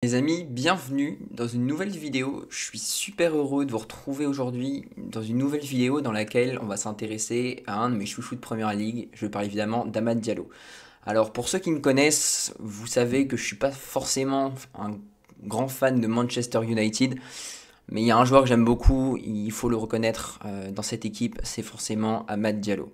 Les amis, bienvenue dans une nouvelle vidéo. Je suis super heureux de vous retrouver aujourd'hui dans une nouvelle vidéo dans laquelle on va s'intéresser à un de mes chouchous de Première Ligue. Je parle évidemment d'Amad Diallo. Alors pour ceux qui me connaissent, vous savez que je suis pas forcément un grand fan de Manchester United, mais il y a un joueur que j'aime beaucoup, il faut le reconnaître dans cette équipe, c'est forcément Amad Diallo.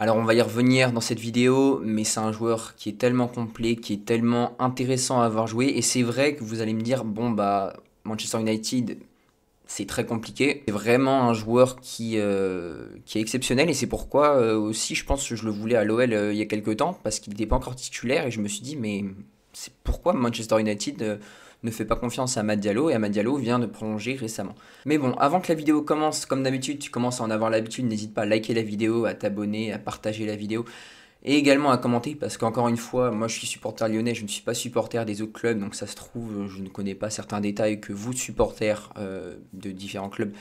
Alors on va y revenir dans cette vidéo, mais c'est un joueur qui est tellement complet, qui est tellement intéressant à avoir joué, et c'est vrai que vous allez me dire, bon bah Manchester United, c'est très compliqué. C'est vraiment un joueur qui est exceptionnel, et c'est pourquoi aussi je pense que je le voulais à l'OL il y a quelques temps, parce qu'il n'était pas encore titulaire, et je me suis dit, mais c'est pourquoi Manchester United ne fait pas confiance à Amad Diallo, et Amad Diallo vient de prolonger récemment. Mais bon, avant que la vidéo commence, comme d'habitude, tu commences à en avoir l'habitude, n'hésite pas à liker la vidéo, à t'abonner, à partager la vidéo, et également à commenter, parce qu'encore une fois, moi je suis supporter lyonnais, je ne suis pas supporter des autres clubs, donc ça se trouve, je ne connais pas certains détails que vous, supporters de différents clubs,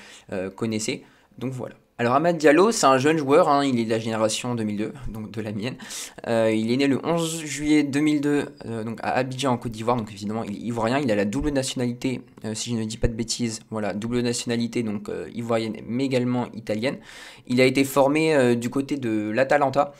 connaissez. Donc voilà. Alors Amad Diallo, c'est un jeune joueur, hein, il est de la génération 2002, donc de la mienne. Il est né le 11 juillet 2002 donc à Abidjan en Côte d'Ivoire, donc évidemment il est ivoirien, il a la double nationalité, si je ne dis pas de bêtises, voilà, double nationalité, donc ivoirienne mais également italienne. Il a été formé du côté de l'Atalanta,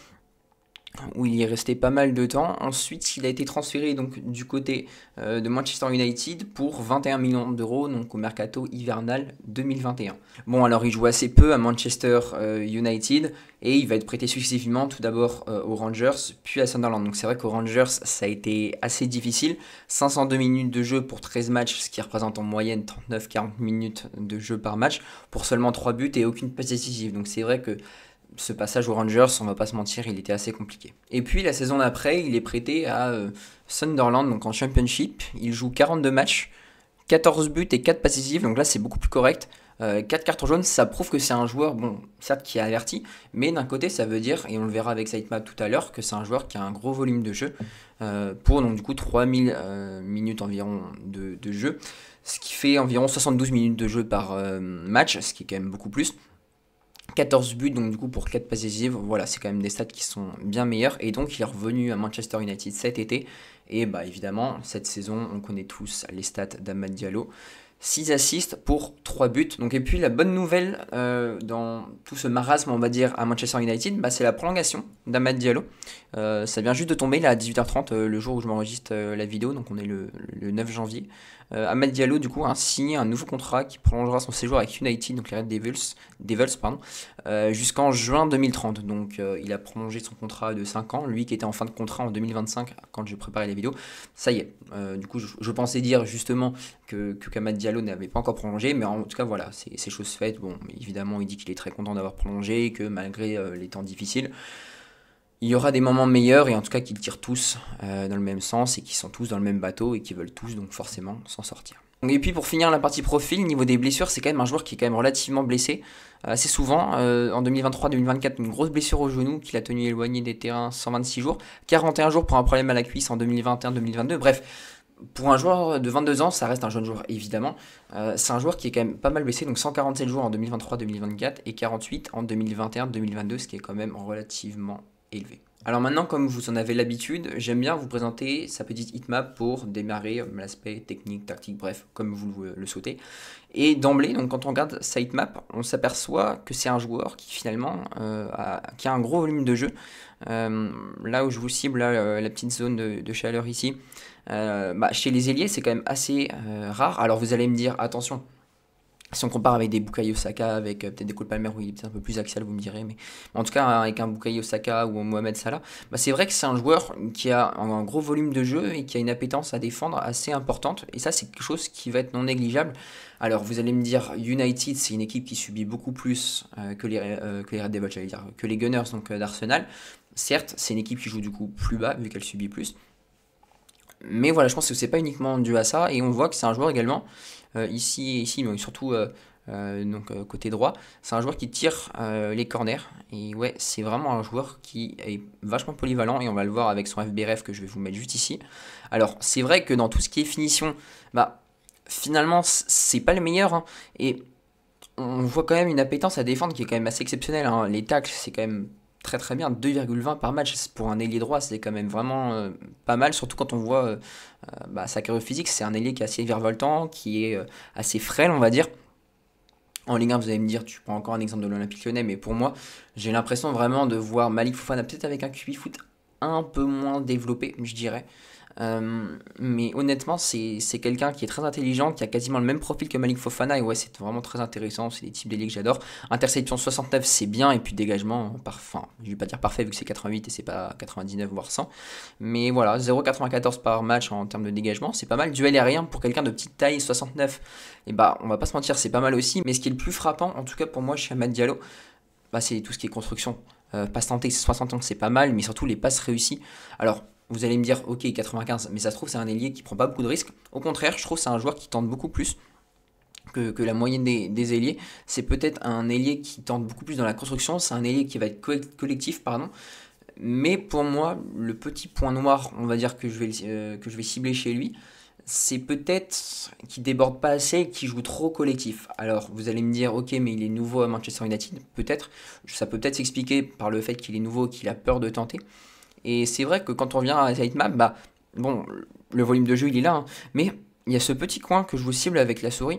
où il est resté pas mal de temps. Ensuite, il a été transféré donc du côté de Manchester United pour 21 millions d'euros, donc au mercato hivernal 2021. Bon, alors il joue assez peu à Manchester United et il va être prêté successivement tout d'abord aux Rangers, puis à Sunderland. Donc c'est vrai qu'aux Rangers, ça a été assez difficile. 502 minutes de jeu pour 13 matchs, ce qui représente en moyenne 39-40 minutes de jeu par match, pour seulement 3 buts et aucune passe décisive. Donc c'est vrai que ce passage aux Rangers, on va pas se mentir, il était assez compliqué. Et puis la saison d'après, il est prêté à Sunderland, donc en Championship. Il joue 42 matchs, 14 buts et 4 passes décisives, donc là c'est beaucoup plus correct. 4 cartons jaunes, ça prouve que c'est un joueur, bon, certes qui est averti, mais d'un côté ça veut dire, et on le verra avec Sitemap tout à l'heure, que c'est un joueur qui a un gros volume de jeu, pour donc du coup 3000 minutes environ de jeu, ce qui fait environ 72 minutes de jeu par match, ce qui est quand même beaucoup plus. 14 buts, donc du coup pour 4 passes décisives, voilà, c'est quand même des stats qui sont bien meilleurs. Et donc il est revenu à Manchester United cet été. Et bah évidemment, cette saison, on connaît tous les stats d'Amad Diallo. 6 assists pour 3 buts. Donc, et puis la bonne nouvelle dans tout ce marasme, on va dire, à Manchester United, bah, c'est la prolongation d'Amad Diallo. Ça vient juste de tomber là à 18h30, le jour où je m'enregistre la vidéo, donc on est le 9 janvier. Amad Diallo du coup a signé un nouveau contrat qui prolongera son séjour avec United, donc les Red Devils pardon, jusqu'en juin 2030. Donc il a prolongé son contrat de 5 ans, lui qui était en fin de contrat en 2025 quand j'ai préparé la vidéo. Ça y est, du coup je pensais dire justement que Amad Diallo n'avait pas encore prolongé, mais en tout cas voilà, c'est chose faite. Bon, évidemment il dit qu'il est très content d'avoir prolongé et que malgré les temps difficiles, il y aura des moments meilleurs, et en tout cas qu'ils tirent tous dans le même sens et qu'ils sont tous dans le même bateau et qu'ils veulent tous donc forcément s'en sortir. Et puis pour finir la partie profil, niveau des blessures, c'est quand même un joueur qui est quand même relativement blessé assez souvent. En 2023-2024, une grosse blessure au genou qui l'a tenu éloigné des terrains 126 jours, 41 jours pour un problème à la cuisse en 2021-2022. Bref, pour un joueur de 22 ans, ça reste un jeune joueur évidemment. C'est un joueur qui est quand même pas mal blessé, donc 147 jours en 2023-2024 et 48 en 2021-2022, ce qui est quand même relativement élevé. Alors maintenant, comme vous en avez l'habitude, j'aime bien vous présenter sa petite heatmap pour démarrer l'aspect technique, tactique, bref, comme vous le souhaitez. Et d'emblée, donc quand on regarde sa heatmap, on s'aperçoit que c'est un joueur qui finalement qui a un gros volume de jeu. Là où je vous cible la petite zone de chaleur ici, chez les ailiers c'est quand même assez rare. Alors vous allez me dire, attention, si on compare avec des Bukayo Saka, avec peut-être des Cole Palmer où il est peut-être un peu plus axial, vous me direz, mais en tout cas avec un Bukayo Saka ou un Mohamed Salah, c'est vrai que c'est un joueur qui a un gros volume de jeu et qui a une appétence à défendre assez importante, et ça c'est quelque chose qui va être non négligeable. Alors vous allez me dire, United c'est une équipe qui subit beaucoup plus que les Red Devils, j'allais dire, que les Gunners donc d'Arsenal. Certes, c'est une équipe qui joue du coup plus bas vu qu'elle subit plus. Mais voilà, je pense que c'est pas uniquement dû à ça, et on voit que c'est un joueur également, ici, mais surtout côté droit, c'est un joueur qui tire les corners, et ouais, c'est vraiment un joueur qui est vachement polyvalent, et on va le voir avec son FBRF que je vais vous mettre juste ici. Alors, c'est vrai que dans tout ce qui est finition, finalement, c'est pas le meilleur, hein, et on voit quand même une appétence à défendre qui est quand même assez exceptionnelle, hein. Les tacles, c'est quand même très très bien. 2,20 par match pour un ailier droit, c'est quand même vraiment pas mal, surtout quand on voit sa carrure physique. C'est un ailier qui est assez virevoltant, qui est assez frêle, on va dire. En Ligue 1, vous allez me dire, tu prends encore un exemple de l'Olympique Lyonnais, mais pour moi, j'ai l'impression vraiment de voir Malik Fofana peut-être avec un QI foot un peu moins développé, je dirais. Mais honnêtement, c'est quelqu'un qui est très intelligent, qui a quasiment le même profil que Malik Fofana, et ouais, c'est vraiment très intéressant, c'est des types d'ailiers que j'adore. Interception 69, c'est bien, et puis dégagement, enfin, je vais pas dire parfait vu que c'est 88 et c'est pas 99 voire 100, mais voilà, 0,94 par match en termes de dégagement, c'est pas mal. Duel aérien pour quelqu'un de petite taille, 69, et bah, on va pas se mentir, c'est pas mal aussi, mais ce qui est le plus frappant, en tout cas pour moi, chez Amad Diallo, bah, c'est tout ce qui est construction. Passes tentées, 60 ans, c'est pas mal, mais surtout les passes réussies. Alors, vous allez me dire, ok, 95, mais ça se trouve, c'est un ailier qui prend pas beaucoup de risques. Au contraire, je trouve que c'est un joueur qui tente beaucoup plus que la moyenne des ailiers. C'est peut-être un ailier qui tente beaucoup plus dans la construction, c'est un ailier qui va être collectif, pardon. Mais pour moi, le petit point noir, on va dire, que je vais cibler chez lui, c'est peut-être qu'il déborde pas assez et qu'il joue trop collectif. Alors, vous allez me dire, ok, mais il est nouveau à Manchester United, peut-être. Ça peut peut-être s'expliquer par le fait qu'il est nouveau, qu'il a peur de tenter. Et c'est vrai que quand on vient à Sitemap, bah, bon, le volume de jeu il est là, hein, mais il y a ce petit coin que je vous cible avec la souris,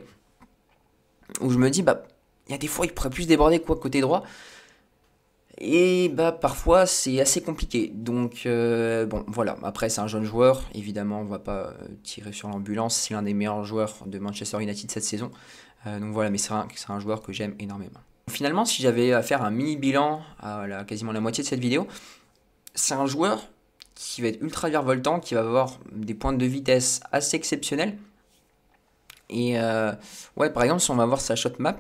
où je me dis, bah, il y a des fois il pourrait plus déborder quoi côté droit, et bah parfois c'est assez compliqué. Donc bon voilà, après c'est un jeune joueur, évidemment on va pas tirer sur l'ambulance, c'est l'un des meilleurs joueurs de Manchester United cette saison. Donc voilà, mais c'est un joueur que j'aime énormément. Finalement, si j'avais à faire un mini bilan à quasiment la moitié de cette vidéo, c'est un joueur qui va être ultra virevoltant, qui va avoir des pointes de vitesse assez exceptionnelles. Et ouais, par exemple, si on va voir sa shot map,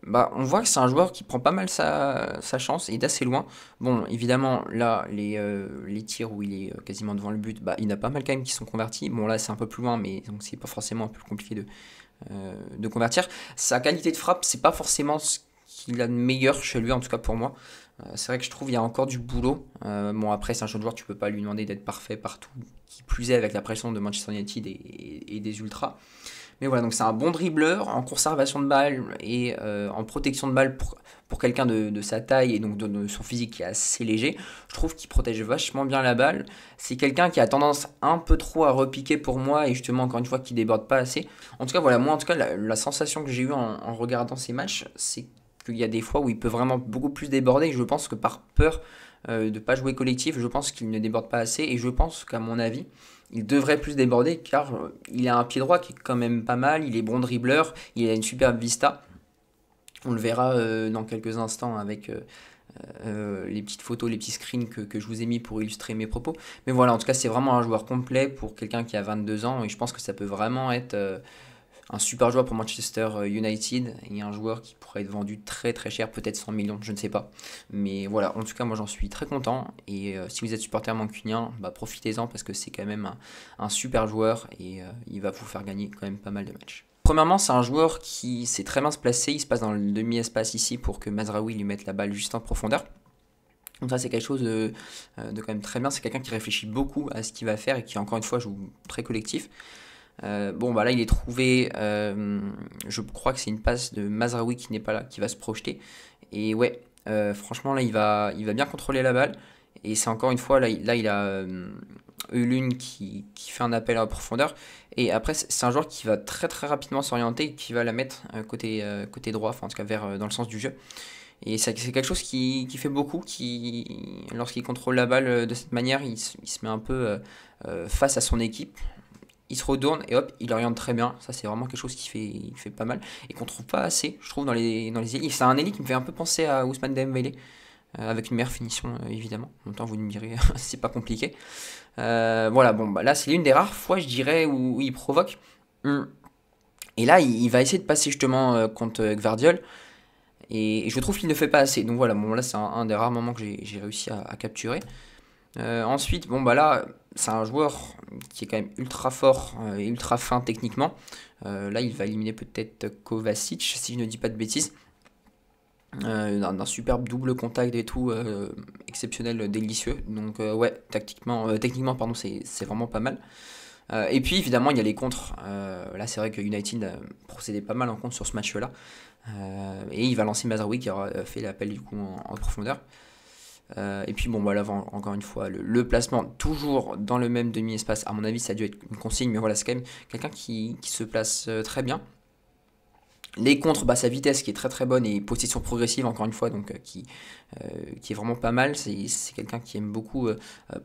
bah, on voit que c'est un joueur qui prend pas mal sa chance et d'assez loin. Bon, évidemment, là, les tirs où il est quasiment devant le but, bah, il y en a pas mal quand même qui sont convertis. Bon, là, c'est un peu plus loin, mais donc c'est pas forcément un peu compliqué de convertir. Sa qualité de frappe, c'est pas forcément ce qu'il a de meilleur chez lui, en tout cas pour moi. C'est vrai que je trouve qu'il y a encore du boulot. Bon, après, c'est un jeune joueur, tu peux pas lui demander d'être parfait partout. Qui plus est avec la pression de Manchester United et des Ultras. Mais voilà, donc c'est un bon dribbleur en conservation de balle et en protection de balle pour quelqu'un de sa taille et donc de son physique qui est assez léger. Je trouve qu'il protège vachement bien la balle. C'est quelqu'un qui a tendance un peu trop à repiquer pour moi et justement, encore une fois, qui déborde pas assez. En tout cas, voilà, moi, en tout cas, la sensation que j'ai eue en regardant ces matchs, c'est qu'il y a des fois où il peut vraiment beaucoup plus déborder. Et je pense que par peur de ne pas jouer collectif, je pense qu'il ne déborde pas assez. Et je pense qu'à mon avis, il devrait plus déborder car il a un pied droit qui est quand même pas mal. Il est bon dribbleur, il a une superbe vista. On le verra dans quelques instants avec les petites photos, les petits screens que je vous ai mis pour illustrer mes propos. Mais voilà, en tout cas, c'est vraiment un joueur complet pour quelqu'un qui a 22 ans et je pense que ça peut vraiment être un super joueur pour Manchester United et un joueur qui pourrait être vendu très très cher, peut-être 100 millions, je ne sais pas. Mais voilà, en tout cas, moi j'en suis très content. Et si vous êtes supporter mancunien, bah, profitez-en parce que c'est quand même un super joueur et il va vous faire gagner quand même pas mal de matchs. Premièrement, c'est un joueur qui sait très bien se placer. Il se passe dans le demi-espace ici pour que Mazraoui lui mette la balle juste en profondeur. Donc ça c'est quelque chose de quand même très bien. C'est quelqu'un qui réfléchit beaucoup à ce qu'il va faire et qui encore une fois joue très collectif. Bon bah là il est trouvé, je crois que c'est une passe de Mazraoui qui n'est pas là, qui va se projeter. Et ouais, franchement là il va bien contrôler la balle. Et c'est encore une fois, là il a Eulun qui fait un appel à la profondeur. Et après c'est un joueur qui va très très rapidement s'orienter et qui va la mettre côté droit, enfin en tout cas dans le sens du jeu. Et c'est quelque chose qui fait beaucoup, lorsqu'il contrôle la balle de cette manière, il se met un peu face à son équipe. Il se retourne et hop, il oriente très bien. Ça, c'est vraiment quelque chose qui fait pas mal et qu'on trouve pas assez, je trouve, dans les ailiers. C'est un ailier qui me fait un peu penser à Ousmane Dembélé, avec une meilleure finition, évidemment. En même temps, vous me direz, c'est pas compliqué. Voilà, bon, bah là, c'est l'une des rares fois, je dirais, où il provoque. Et là, il va essayer de passer justement contre Gvardiol. Et je trouve qu'il ne fait pas assez. Donc voilà, bon, là, c'est un des rares moments que j'ai réussi à capturer. Ensuite, bon bah là, c'est un joueur qui est quand même ultra fort et ultra fin techniquement. Là, il va éliminer peut-être Kovacic, si je ne dis pas de bêtises. D'un superbe double contact et tout, exceptionnel, délicieux. Donc ouais, techniquement, pardon, c'est vraiment pas mal. Et puis évidemment, il y a les contres. Là, c'est vrai que United a procédé pas mal en contre sur ce match-là. Et il va lancer Mazraoui qui aura fait l'appel du coup en profondeur. Et puis bon, voilà, encore une fois, le placement toujours dans le même demi-espace. À mon avis, ça a dû être une consigne, mais voilà, c'est quand même quelqu'un qui se place très bien. Les contres, bah, sa vitesse qui est très très bonne et possession progressive encore une fois, donc qui est vraiment pas mal. C'est quelqu'un qui aime beaucoup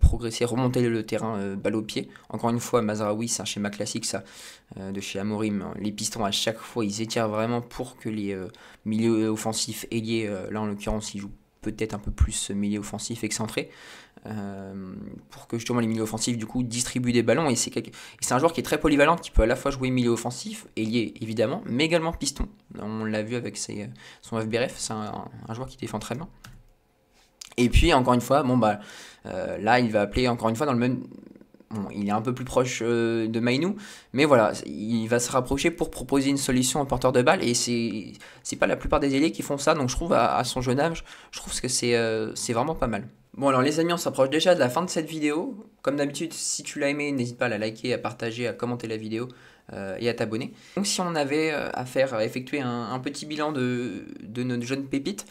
progresser, remonter le terrain balle au pied. Encore une fois, Mazraoui, c'est un schéma classique ça, de chez Amorim. Les pistons à chaque fois, ils étirent vraiment pour que les milieux offensifs ailiers, là en l'occurrence, ils jouent peut-être un peu plus milieu offensif excentré, pour que justement les milieux offensifs du coup distribuent des ballons, et c'est un joueur qui est très polyvalent, qui peut à la fois jouer milieu offensif, ailier évidemment, mais également piston. On l'a vu avec son FBRF, c'est un joueur qui défend très bien. Et puis encore une fois, bon bah là il va appeler encore une fois dans le même. Bon, il est un peu plus proche de Mainou, mais voilà, il va se rapprocher pour proposer une solution au porteur de balle, et c'est pas la plupart des ailiers qui font ça, donc je trouve à son jeune âge, je trouve que c'est vraiment pas mal. Bon alors les amis, on s'approche déjà de la fin de cette vidéo. Comme d'habitude, si tu l'as aimé, n'hésite pas à la liker, à partager, à commenter la vidéo et à t'abonner. Donc si on avait à effectuer un petit bilan de notre jeune pépite,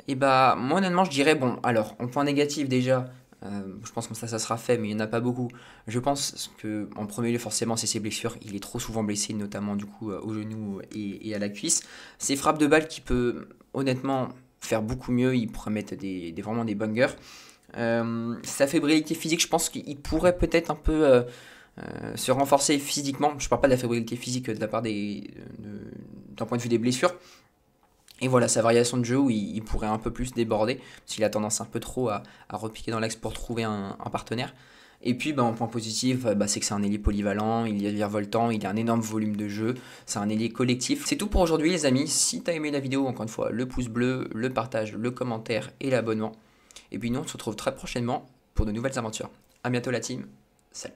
et bah moi honnêtement je dirais, bon alors en point négatif déjà, je pense que ça sera fait, mais il n'y en a pas beaucoup. Je pense que en premier lieu forcément c'est ses blessures, il est trop souvent blessé, notamment du coup au genou et à la cuisse. Ses frappes de balle qui peut honnêtement faire beaucoup mieux, il pourrait mettre vraiment des bangers. Sa fébrilité physique, je pense qu'il pourrait peut-être un peu se renforcer physiquement. Je parle pas de la fébrilité physique de la part d'un point de vue des blessures. Et voilà, sa variation de jeu où il pourrait un peu plus déborder, parce qu'il a tendance un peu trop à repiquer dans l'axe pour trouver un partenaire. Et puis en point positif, c'est que c'est un ailier polyvalent, il est virevoltant, il a un énorme volume de jeu, c'est un ailier collectif. C'est tout pour aujourd'hui les amis, si tu as aimé la vidéo, encore une fois, le pouce bleu, le partage, le commentaire et l'abonnement. Et puis nous on se retrouve très prochainement pour de nouvelles aventures. A bientôt la team, salut.